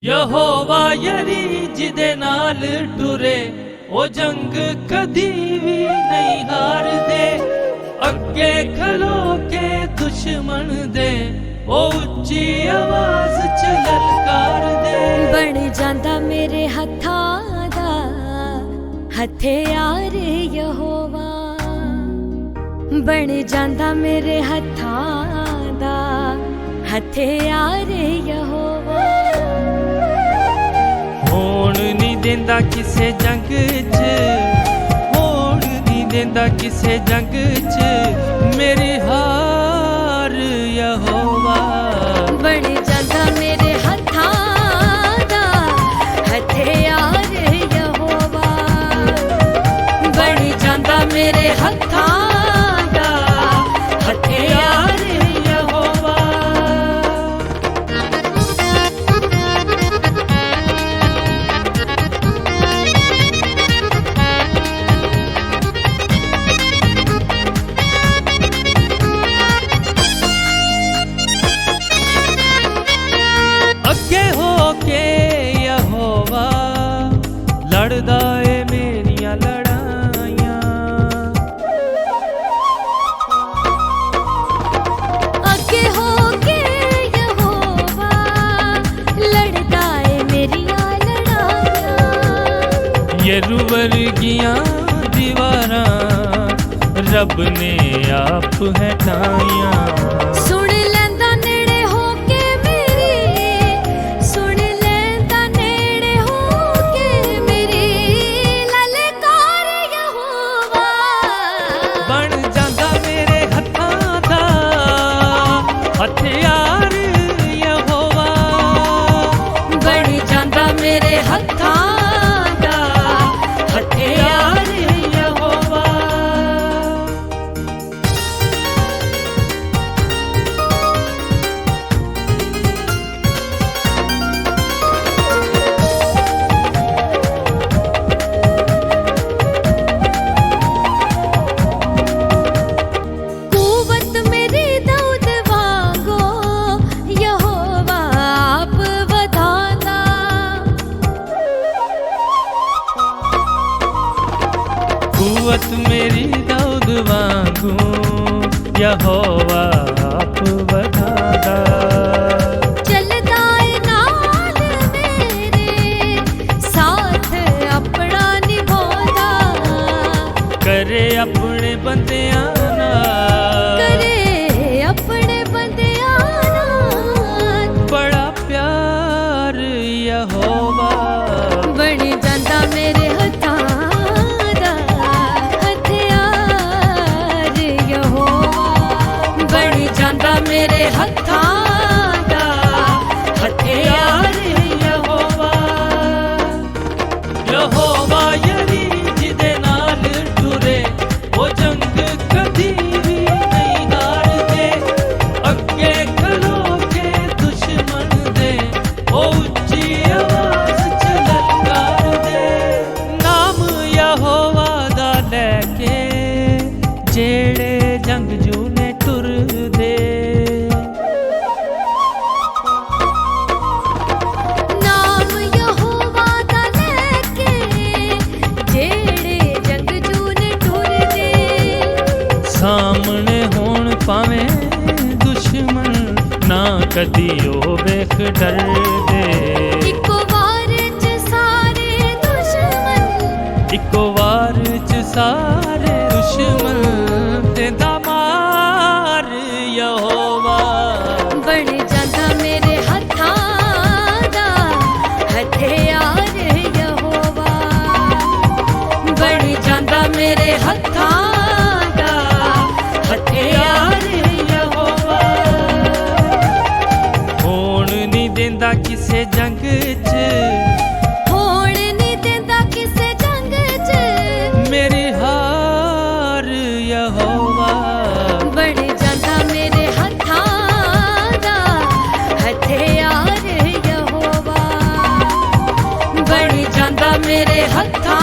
ਯਹੋਵਾ ਯਰੀ ਜਿਹਦੇ ਨਾਲ ਟੁਰੇ ਉਹ ਜੰਗ ਕਦੀ ਵੀ ਨਹੀਂ ਹਾਰਦੇ। ਅੱਗੇ ਖਲੋ ਕੇ ਦੁਸ਼ਮਣ ਦੇ ਉਹ ਉੱਚੀ ਆਵਾਜ਼ ਚ ਲਲਕਾਰਦੇ। ਬਣ ਜਾਂਦਾ ਮੇਰੇ ਹੱਥਾਂ ਦਾ ਹਥਿਆਰ ਯਹੋਵਾ, ਬਣ ਜਾਂਦਾ ਮੇਰੇ ਹੱਥਾਂ ਦਾ ਹਥਿਆਰ ਯਹੋਵਾ। ਹੋਣ ਨਹੀਂ ਦਿੰਦਾ ਕਿਸੇ ਜੰਗ 'ਚ, ਹੋਣ ਨਹੀਂ ਦਿੰਦਾ ਕਿਸੇ ਜੰਗ 'ਚ ਮੇਰੀ ਹਾਰ ਯਹੋਵਾ। ਬਣ ਜਾਂਦਾ ਮੇਰੇ ਹੱਥਾਂ ਦਾ ਹਥਿਆਰ ਯਹੋਵਾ, ਬਣ ਜਾਂਦਾ ਮੇਰੇ ਹੱਥਾਂ ਦਾ ਹਥਿਆਰ ਯਹੋਵਾ। ਅੱਗੇ ਹੋ ਕੇ ਯਹੋਵਾ ਲੜਦਾ ਏ ਮੇਰੀਆਂ ਲੜਾਈਆਂ। ਅੱਗੇ ਹੋ ਕੇ ਯਹੋਵਾ ਲੜਦਾ ਏ ਮੇਰੀਆਂ ਲੜਾਈਆਂ। ਯਰੂ ਵਰਗੀਆਂ ਦੀਵਾਰਾਂ ਰੱਬ ਨੇ ਆਪ ਹਟਾਈਆਂ। ਸੁਣ ਲੈਂਦਾ ਨੇੜੇ ਹੋ ਕੇ ਮੇਰੀ, ਸੁਣ ਲੈਂਦਾ ਨੇੜੇ ਹੋ ਕੇ ਮੇਰੀ ਲਲਕਾਰ ਯਹੋਵਾ। ਬਣ ਜਾਂਦਾ ਮੇਰੇ ਹੱਥਾਂ ਦਾ ਹਥਿਆਰ ਯਹੋਵਾ, ਬਣ ਜਾਂਦਾ ਮੇਰੇ ਹੱਥਾਂ ਦਾ ਹਥਿਆਰ ਯਹੋਵਾ। ਕੂਵਤ ਮੇਰੀ ਦਾਊਦ ਵਾਂਗੋ ਯਹੋਵਾ ਆਪ ਵਧਾਂਦਾ। ਕੂਵਤ ਮੇਰੀ ਦਾਊਦ ਵਾਂਗੂ ਯਹੋਵਾ ਆਪ ਵਧਾਦਾ। ਚੱਲਦਾ ਏ ਨਾਲ ਮੇਰੇ ਸਾਥ ਆਪਣਾ ਨਿਭਾਉਂਦਾ। ਕਰੇ ਆਪਣੇ ਬੰਦਿਆਂ ਨਾਲ, ਕਰੇ ਆਪਣੇ ਬੰਦਿਆਂ ਨਾਲ ਬੜਾ ਪਿਆਰ ਯਹੋਵਾ। ਬਣ ਜਾਂਦਾ ਮੇਰੇ ਹੱਥਾਂ ਦਾ ਹਥਿਆਰ ਯਹੋਵਾ, ਬਣ ਜਾਂਦਾ ਮੇਰੇ ਹੱਥਾਂ ਦਾ ਹਥਿਆਰ ਯਹੋਵਾ। ਯਹੋਵਾ ਯਰੀ ਜਿਹਦੇ ਨਾਲ ਟੁਰੇ ਉਹ ਜੰਗ ਕਦੀ ਵੀ ਨਹੀਂ ਹਾਰਦੇ। ਅੱਗੇ ਖਲੋ ਕੇ ਦੁਸ਼ਮਣ ਦੇ ਉਹ ਉੱਚੀ ਆਵਾਜ਼ ਚ ਲਲਕਾਰਦੇ। ਨਾਮ ਯਹੋਵਾ ਦਾ ਲੈ ਕੇ ਜਿਹੜੇ ਜੰਗਜੂ ਨੇ ਟੁਰਦੇ। ਨਾਮ ਯਹੋਵਾ ਦਾ ਲੈ ਕੇ ਜਿਹੜੇ ਜੰਗਜੂ ਨੇ ਟੁਰਦੇ। ਸਾਹਮਣੇ ਹੋਣ ਭਾਵੇਂ ਦੁਸ਼ਮਣ ਨਾ ਕਦੀ ਉਹ ਵੇਖ ਡਰਦੇ। ਇੱਕੋ ਵਾਰ ਚ ਸਾਰੇ ਦੁਸ਼ਮਣ, ਇੱਕੋ ਵਾਰ ਚ ਸਾਰੇ ਦੁਸ਼ਮਣ ਦੇਂਦਾ ਮਾਰ ਯਹੋਵਾ। ਬਣ ਜਾਂਦਾ ਮੇਰੇ ਹੱਥਾਂ ਦਾ ਹਥਿਆਰ ਯਹੋਵਾ, ਬਣ ਜਾਂਦਾ ਮੇਰੇ ਹੱਥਾਂ ਦਾ ਹਥਿਆਰ ਯਹੋਵਾ। ਹੋਣ ਨਹੀਂ ਦਿੰਦਾ ਕਿਸੇ ਜੰਗ 'ਚ, ਹੋਣ ਨਹੀਂ ਦਿੰਦਾ ਕਿਸੇ ਜੰਗ 'ਚ ਮੇਰੀ ਹਾਰ ਯਹੋਵਾ। ਬਣ ਜਾਂਦਾ ਮੇਰੇ ਹੱਥਾਂ ਦਾ ਹਥਿਆਰ ਯਹੋਵਾ, ਬਣ ਜਾਂਦਾ ਮੇਰੇ ਹੱਥਾਂ